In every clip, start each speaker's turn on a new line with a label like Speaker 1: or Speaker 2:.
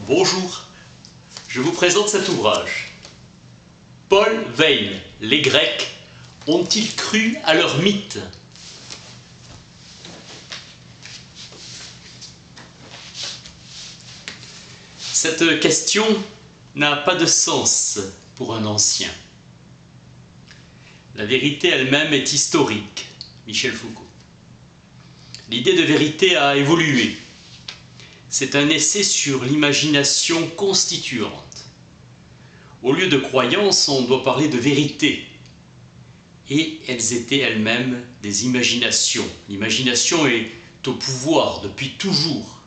Speaker 1: Bonjour, je vous présente cet ouvrage. Paul Veyne, les Grecs ont-ils cru à leur mythe? Cette question n'a pas de sens pour un ancien. La vérité elle-même est historique, Michel Foucault. L'idée de vérité a évolué. C'est un essai sur l'imagination constituante. Au lieu de croyance, on doit parler de vérité. Et elles étaient elles-mêmes des imaginations. L'imagination est au pouvoir depuis toujours.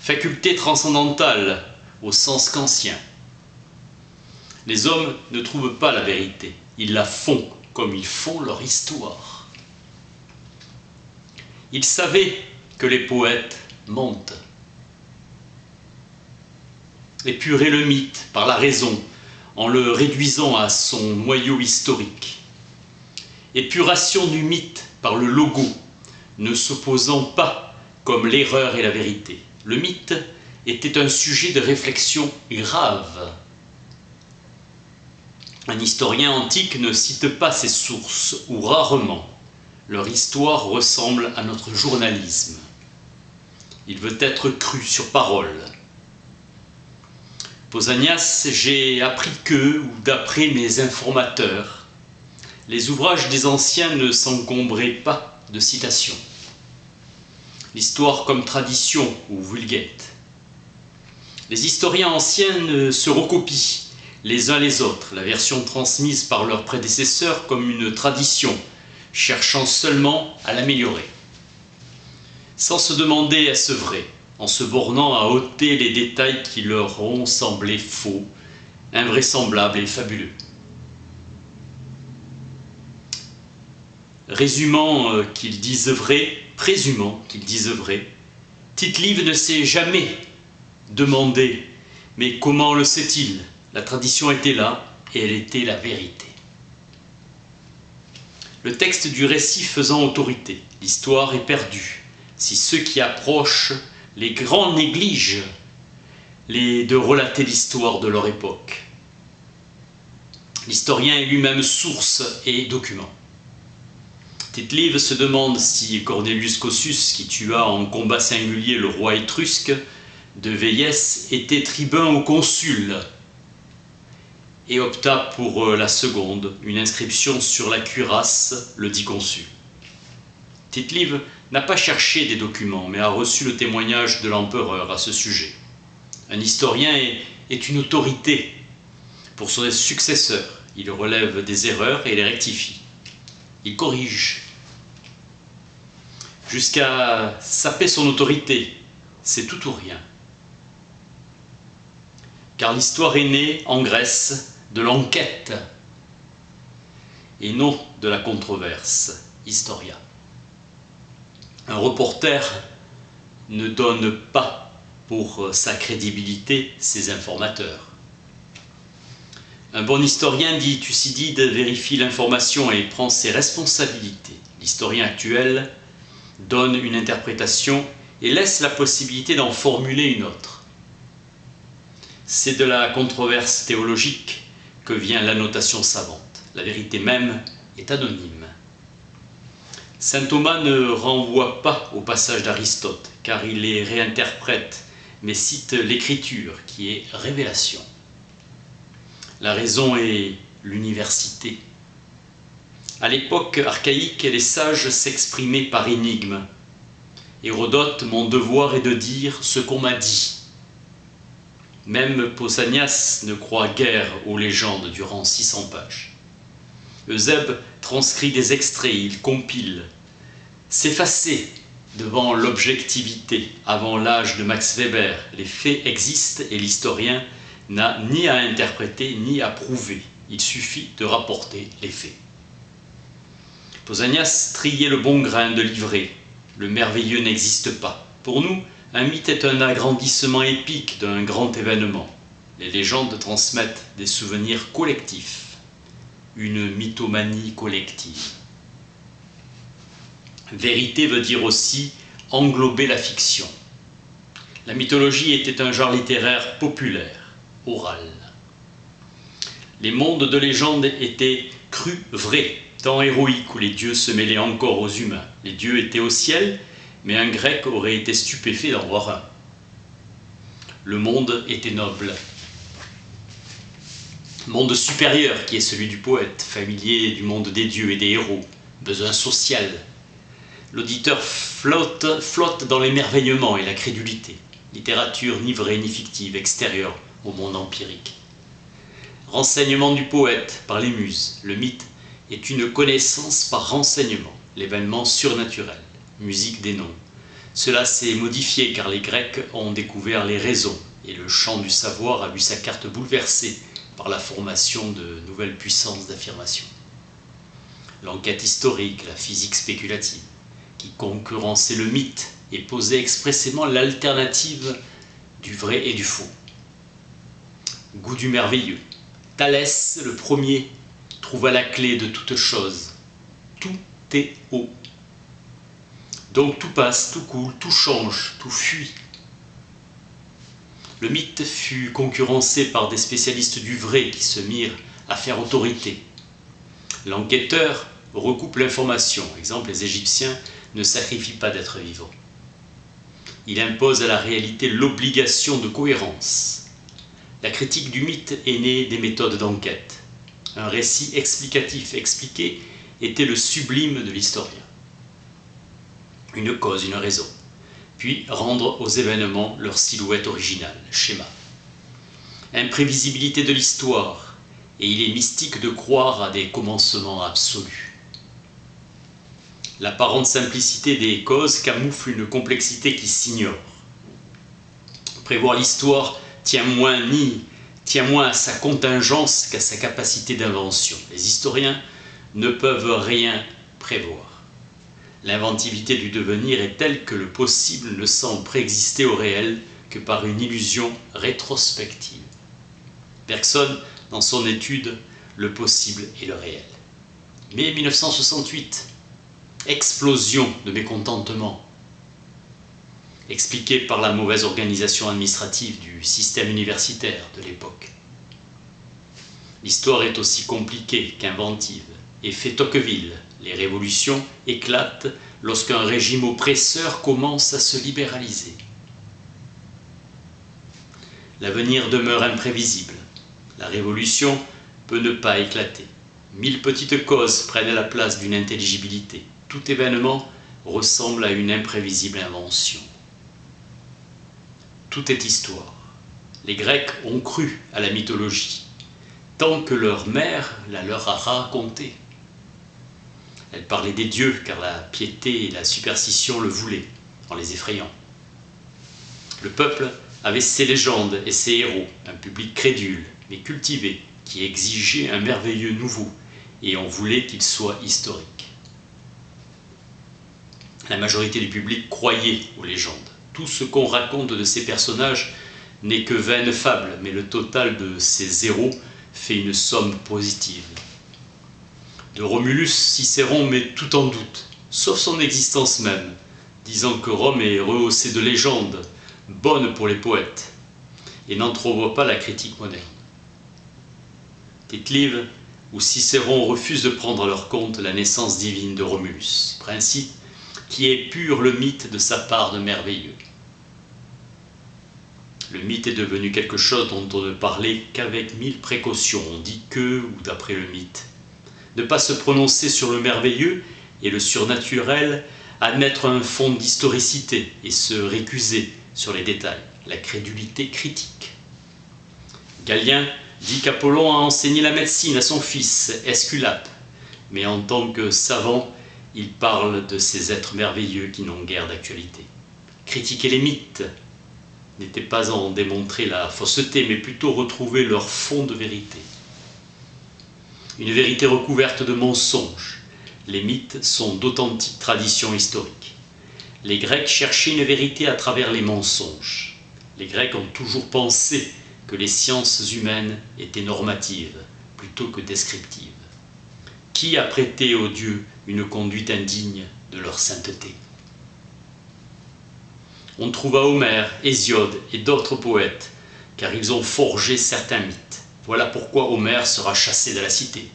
Speaker 1: Faculté transcendantale au sens kantien. Les hommes ne trouvent pas la vérité, ils la font comme ils font leur histoire. Ils savaient que les poètes mentent. Épurer le mythe par la raison en le réduisant à son noyau historique. Épuration du mythe par le logo, ne s'opposant pas comme l'erreur et la vérité. Le mythe était un sujet de réflexion grave. Un historien antique ne cite pas ses sources, ou rarement. Leur histoire ressemble à notre journalisme. Il veut être cru sur parole. Pausanias, j'ai appris que, ou d'après mes informateurs, les ouvrages des anciens ne s'encombraient pas de citations. L'histoire comme tradition ou vulgate. Les historiens anciens se recopient les uns les autres, la version transmise par leurs prédécesseurs comme une tradition, cherchant seulement à l'améliorer. Sans se demander est-ce vrai, en se bornant à ôter les détails qui leur ont semblé faux, invraisemblables et fabuleux. Présumant qu'ils disent vrai, Tite-Live ne s'est jamais demandé « Mais comment le sait-il » La tradition était là et elle était la vérité. Le texte du récit faisant autorité, l'histoire est perdue. Si ceux qui approchent les grands négligent de relater l'histoire de leur époque. L'historien est lui-même source et document. Tite-Live se demande si Cornelius Cossus, qui tua en combat singulier le roi étrusque de Véies, était tribun ou consul, et opta pour la seconde, une inscription sur la cuirasse, le dit consul. Tite-Live n'a pas cherché des documents, mais a reçu le témoignage de l'empereur à ce sujet. Un historien est une autorité pour son successeur. Il relève des erreurs et les rectifie. Il corrige. Jusqu'à saper son autorité, c'est tout ou rien. Car l'histoire est née en Grèce de l'enquête et non de la controverse, historia. Un reporter ne donne pas pour sa crédibilité ses informateurs. Un bon historien, dit Thucydide, vérifie l'information et prend ses responsabilités. L'historien actuel donne une interprétation et laisse la possibilité d'en formuler une autre. C'est de la controverse théologique que vient l'annotation savante. La vérité même est anonyme. Saint Thomas ne renvoie pas au passage d'Aristote, car il les réinterprète, mais cite l'écriture, qui est révélation. La raison est l'université. À l'époque archaïque, les sages s'exprimaient par énigmes. Hérodote, mon devoir est de dire ce qu'on m'a dit. Même Pausanias ne croit guère aux légendes durant 600 pages. Eusèbe transcrit des extraits, il compile. S'effacer devant l'objectivité, avant l'âge de Max Weber, les faits existent et l'historien n'a ni à interpréter ni à prouver. Il suffit de rapporter les faits. Pausanias triait le bon grain de l'ivraie. Le merveilleux n'existe pas. Pour nous, un mythe est un agrandissement épique d'un grand événement. Les légendes transmettent des souvenirs collectifs, une mythomanie collective. Vérité veut dire aussi englober la fiction. La mythologie était un genre littéraire populaire, oral. Les mondes de légende étaient crus vrais, temps héroïques où les dieux se mêlaient encore aux humains. Les dieux étaient au ciel, mais un grec aurait été stupéfait d'en voir un. Le monde était noble. Monde supérieur qui est celui du poète, familier du monde des dieux et des héros, besoin social. L'auditeur flotte dans l'émerveillement et la crédulité. Littérature ni vraie ni fictive, extérieure au monde empirique. Renseignement du poète par les muses. Le mythe est une connaissance par renseignement, l'événement surnaturel, musique des noms. Cela s'est modifié car les Grecs ont découvert les raisons et le champ du savoir a vu sa carte bouleversée par la formation de nouvelles puissances d'affirmation. L'enquête historique, la physique spéculative, qui concurrençait le mythe et posait expressément l'alternative du vrai et du faux. Goût du merveilleux. Thalès, le premier, trouva la clé de toute chose. Tout est haut. Donc tout passe, tout coule, tout change, tout fuit. Le mythe fut concurrencé par des spécialistes du vrai qui se mirent à faire autorité. L'enquêteur recoupe l'information. Exemple, les Égyptiens ne sacrifient pas d'êtres vivants. Il impose à la réalité l'obligation de cohérence. La critique du mythe est née des méthodes d'enquête. Un récit explicatif expliqué était le sublime de l'historien. Une cause, une raison. Puis rendre aux événements leur silhouette originale, schéma. Imprévisibilité de l'histoire, et il est mystique de croire à des commencements absolus. L'apparente simplicité des causes camoufle une complexité qui s'ignore. Prévoir l'histoire tient moins à sa contingence qu'à sa capacité d'invention. Les historiens ne peuvent rien prévoir. L'inventivité du devenir est telle que le possible ne semble préexister au réel que par une illusion rétrospective. Bergson, dans son étude « Le possible et le réel ». Mais 1968, explosion de mécontentement, expliquée par la mauvaise organisation administrative du système universitaire de l'époque. L'histoire est aussi compliquée qu'inventive. Effet Tocqueville, les révolutions éclatent lorsqu'un régime oppresseur commence à se libéraliser. L'avenir demeure imprévisible. La révolution peut ne pas éclater. 1000 petites causes prennent la place d'une intelligibilité. Tout événement ressemble à une imprévisible invention. Tout est histoire. Les Grecs ont cru à la mythologie, tant que leur mère la leur a racontée. Elle parlait des dieux, car la piété et la superstition le voulaient, en les effrayant. Le peuple avait ses légendes et ses héros, un public crédule, mais cultivé, qui exigeait un merveilleux nouveau, et on voulait qu'il soit historique. La majorité du public croyait aux légendes. Tout ce qu'on raconte de ces personnages n'est que vaine fable, mais le total de ces héros fait une somme positive. De Romulus, Cicéron met tout en doute, sauf son existence même, disant que Rome est rehaussée de légendes, bonnes pour les poètes, et n'entrevoit pas la critique moderne. Tite-Live ou Cicéron refusent de prendre à leur compte la naissance divine de Romulus, principe qui épure le mythe de sa part de merveilleux. Le mythe est devenu quelque chose dont on ne parlait qu'avec 1000 précautions. On dit que, ou d'après le mythe. Ne pas se prononcer sur le merveilleux et le surnaturel, admettre un fond d'historicité et se récuser sur les détails, la crédulité critique. Galien dit qu'Apollon a enseigné la médecine à son fils Esculape, mais en tant que savant, il parle de ces êtres merveilleux qui n'ont guère d'actualité. Critiquer les mythes n'était pas en démontrer la fausseté, mais plutôt retrouver leur fond de vérité. Une vérité recouverte de mensonges. Les mythes sont d'authentiques traditions historiques. Les Grecs cherchaient une vérité à travers les mensonges. Les Grecs ont toujours pensé que les sciences humaines étaient normatives plutôt que descriptives. Qui a prêté aux dieux une conduite indigne de leur sainteté? On trouva Homère, Hésiode et d'autres poètes, car ils ont forgé certains mythes. Voilà pourquoi Homère sera chassé de la cité.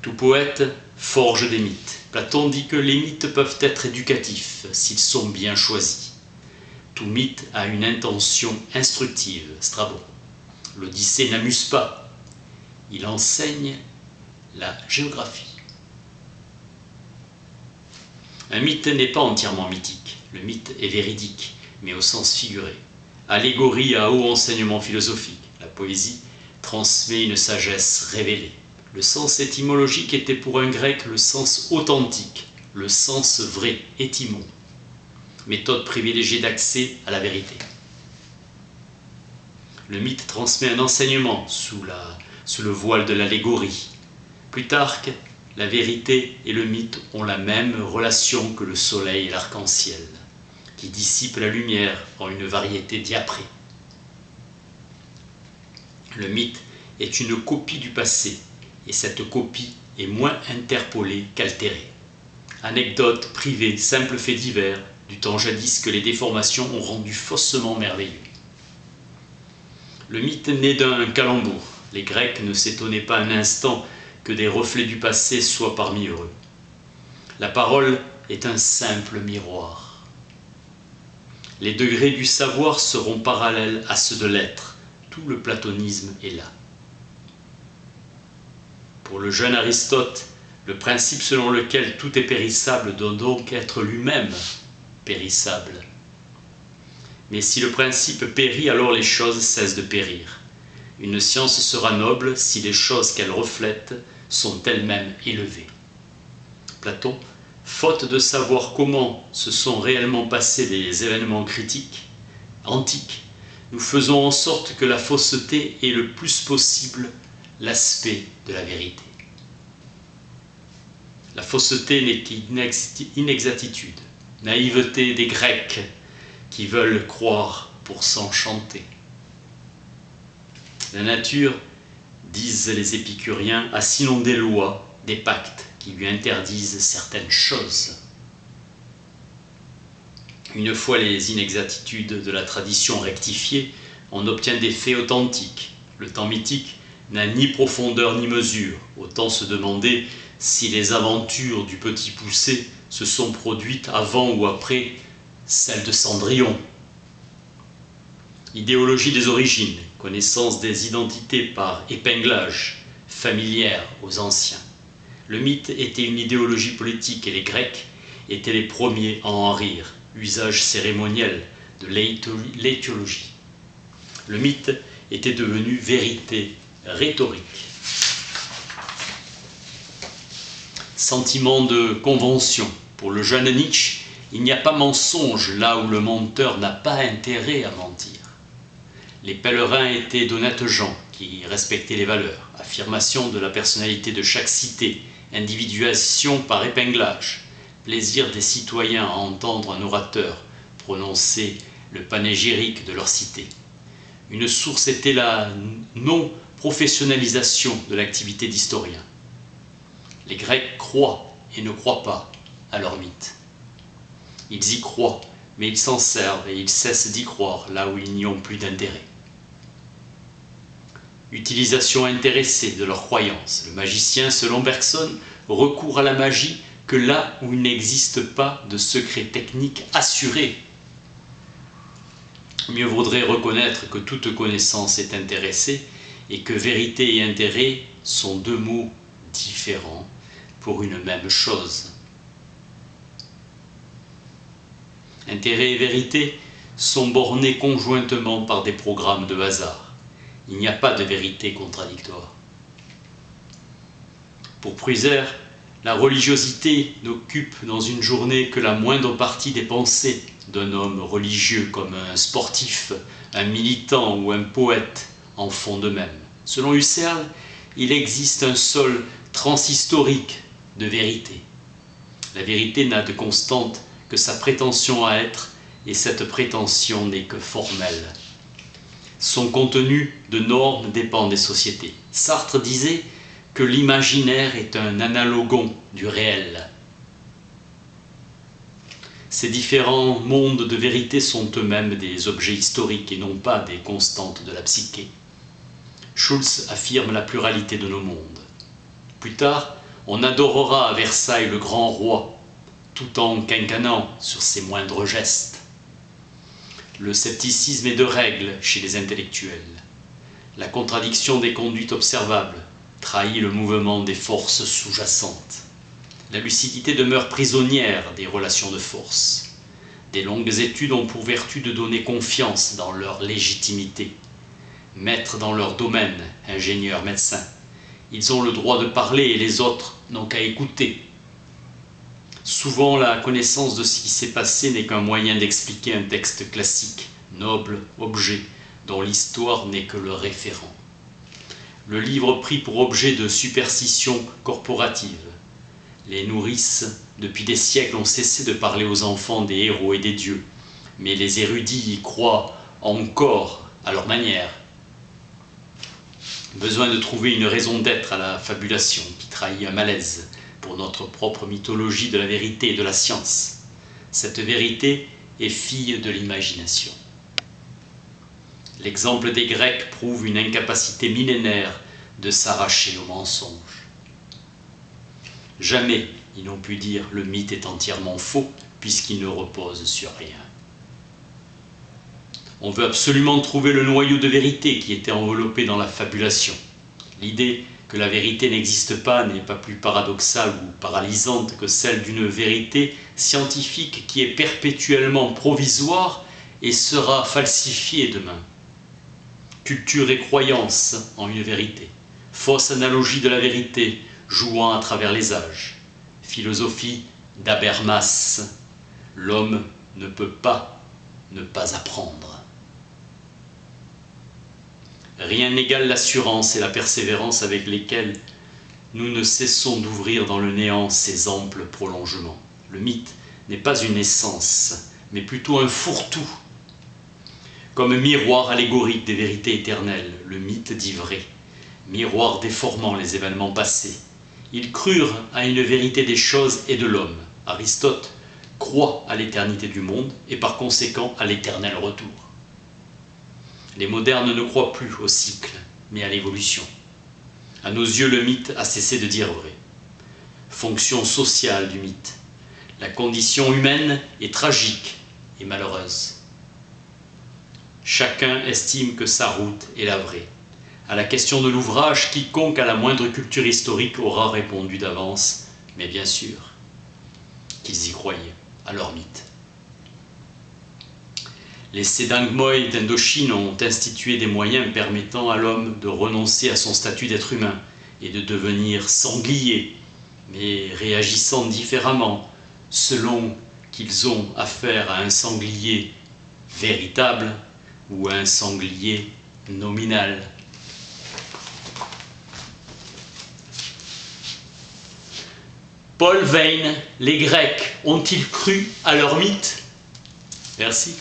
Speaker 1: Tout poète forge des mythes. Platon dit que les mythes peuvent être éducatifs s'ils sont bien choisis. Tout mythe a une intention instructive, Strabon. L'Odyssée n'amuse pas, il enseigne la géographie. Un mythe n'est pas entièrement mythique, le mythe est véridique, mais au sens figuré. Allégorie à haut enseignement philosophique, la poésie transmet une sagesse révélée. Le sens étymologique était pour un grec le sens authentique, le sens vrai, étymon, méthode privilégiée d'accès à la vérité. Le mythe transmet un enseignement sous le voile de l'allégorie. Plutarque, la vérité et le mythe ont la même relation que le soleil et l'arc-en-ciel, qui dissipent la lumière en une variété diaprée. Le mythe est une copie du passé, et cette copie est moins interpolée qu'altérée. Anecdotes privées, simples faits divers, du temps jadis que les déformations ont rendu faussement merveilleux. Le mythe naît d'un calembour. Les Grecs ne s'étonnaient pas un instant que des reflets du passé soient parmi eux. La parole est un simple miroir. Les degrés du savoir seront parallèles à ceux de l'être. Tout le platonisme est là. Pour le jeune Aristote, le principe selon lequel tout est périssable doit donc être lui-même périssable. Mais si le principe périt, alors les choses cessent de périr. Une science sera noble si les choses qu'elle reflète sont elles-mêmes élevées. Platon, faute de savoir comment se sont réellement passés les événements critiques, antiques, nous faisons en sorte que la fausseté ait le plus possible l'aspect de la vérité. La fausseté n'est qu'inexactitude, naïveté des Grecs qui veulent croire pour s'enchanter. La nature, disent les épicuriens, a sinon des lois, des pactes qui lui interdisent certaines choses. Une fois les inexactitudes de la tradition rectifiées, on obtient des faits authentiques. Le temps mythique n'a ni profondeur ni mesure. Autant se demander si les aventures du Petit Poucet se sont produites avant ou après celles de Cendrillon. Idéologie des origines, connaissance des identités par épinglage, familière aux anciens. Le mythe était une idéologie politique et les Grecs étaient les premiers à en rire, usage cérémoniel de l'étiologie. Le mythe était devenu vérité rhétorique. Sentiment de convention. Pour le jeune Nietzsche, il n'y a pas mensonge là où le menteur n'a pas intérêt à mentir. Les pèlerins étaient d'honnêtes gens qui respectaient les valeurs, affirmation de la personnalité de chaque cité, individuation par épinglage, plaisir des citoyens à entendre un orateur prononcer le panégyrique de leur cité. Une source était la non-professionnalisation de l'activité d'historien. Les Grecs croient et ne croient pas à leur mythe. Ils y croient, mais ils s'en servent et ils cessent d'y croire là où ils n'y ont plus d'intérêt. Utilisation intéressée de leurs croyances. Le magicien, selon Bergson, recourt à la magie que là où il n'existe pas de secret technique assuré. Mieux vaudrait reconnaître que toute connaissance est intéressée et que vérité et intérêt sont deux mots différents pour une même chose. Intérêt et vérité sont bornés conjointement par des programmes de hasard. Il n'y a pas de vérité contradictoire. Pour Pruser, la religiosité n'occupe dans une journée que la moindre partie des pensées d'un homme religieux comme un sportif, un militant ou un poète en font de même. Selon Husserl, il existe un sol transhistorique de vérité. La vérité n'a de constante que sa prétention à être, et cette prétention n'est que formelle. Son contenu de normes dépend des sociétés. Sartre disait que l'imaginaire est un analogon du réel. Ces différents mondes de vérité sont eux-mêmes des objets historiques et non pas des constantes de la psyché. Schulz affirme la pluralité de nos mondes. Plus tard, on adorera à Versailles le grand roi, tout en quinquannant sur ses moindres gestes. Le scepticisme est de règle chez les intellectuels. La contradiction des conduites observables trahit le mouvement des forces sous-jacentes. La lucidité demeure prisonnière des relations de force. Des longues études ont pour vertu de donner confiance dans leur légitimité. Maîtres dans leur domaine, ingénieurs, médecins, ils ont le droit de parler et les autres n'ont qu'à écouter. Souvent, la connaissance de ce qui s'est passé n'est qu'un moyen d'expliquer un texte classique, noble, objet, dont l'histoire n'est que le référent. Le livre pris pour objet de superstition corporative. Les nourrices, depuis des siècles, ont cessé de parler aux enfants des héros et des dieux, mais les érudits y croient encore à leur manière. Besoin de trouver une raison d'être à la fabulation qui trahit un malaise pour notre propre mythologie de la vérité et de la science. Cette vérité est fille de l'imagination. L'exemple des Grecs prouve une incapacité millénaire de s'arracher au mensonge. Jamais ils n'ont pu dire le mythe est entièrement faux puisqu'il ne repose sur rien. On veut absolument trouver le noyau de vérité qui était enveloppé dans la fabulation. L'idée que la vérité n'existe pas n'est pas plus paradoxale ou paralysante que celle d'une vérité scientifique qui est perpétuellement provisoire et sera falsifiée demain. Culture et croyance en une vérité, fausse analogie de la vérité jouant à travers les âges, philosophie d'Habermas, l'homme ne peut pas ne pas apprendre. Rien n'égale l'assurance et la persévérance avec lesquelles nous ne cessons d'ouvrir dans le néant ces amples prolongements. Le mythe n'est pas une essence, mais plutôt un fourre-tout. Comme miroir allégorique des vérités éternelles, le mythe dit vrai, miroir déformant les événements passés. Ils crurent à une vérité des choses et de l'homme. Aristote croit à l'éternité du monde et par conséquent à l'éternel retour. Les modernes ne croient plus au cycle, mais à l'évolution. À nos yeux, le mythe a cessé de dire vrai. Fonction sociale du mythe. La condition humaine est tragique et malheureuse. Chacun estime que sa route est la vraie. À la question de l'ouvrage, quiconque a la moindre culture historique aura répondu d'avance, mais bien sûr qu'ils y croyaient, à leur mythe. Les Sédangmoï d'Indochine ont institué des moyens permettant à l'homme de renoncer à son statut d'être humain et de devenir sanglier, mais réagissant différemment selon qu'ils ont affaire à un sanglier véritable ou à un sanglier nominal. Paul Veyne, les Grecs ont-ils cru à leur mythe? Merci.